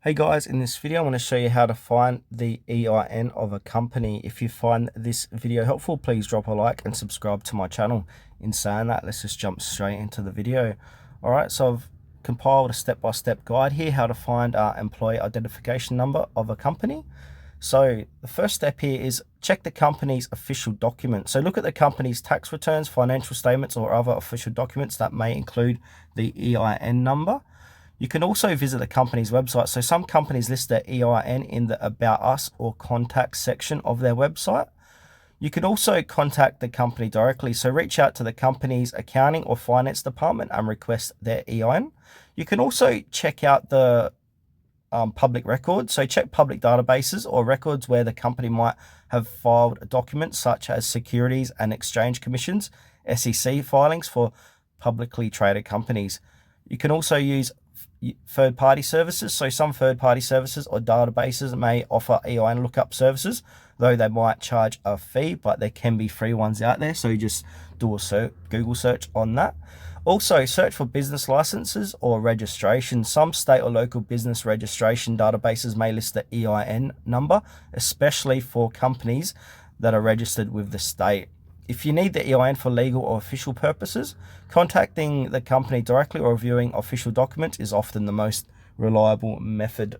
Hey guys, in this video I want to show you how to find the EIN of a company. If you find this video helpful, please drop a like and subscribe to my channel. In saying that, let's just jump straight into the video. Alright, so I've compiled a step-by-step guide here how to find our employee identification number of a company. So the first step here is check the company's official documents. So look at the company's tax returns, financial statements, or other official documents that may include the EIN number. You can also visit the company's website. So some companies list their EIN in the About Us or Contact section of their website. You can also contact the company directly. So reach out to the company's accounting or finance department and request their EIN. You can also check out the public records. So check public databases or records where the company might have filed documents such as Securities and Exchange Commission's SEC filings for publicly traded companies. You can also use third-party services. So some third-party services or databases may offer EIN lookup services, though they might charge a fee, but there can be free ones out there. So you just do a Google search on that. Also, search for business licenses or registration. Some state or local business registration databases may list the EIN number, especially for companies that are registered with the state. If you need the EIN for legal or official purposes, contacting the company directly or reviewing official documents is often the most reliable method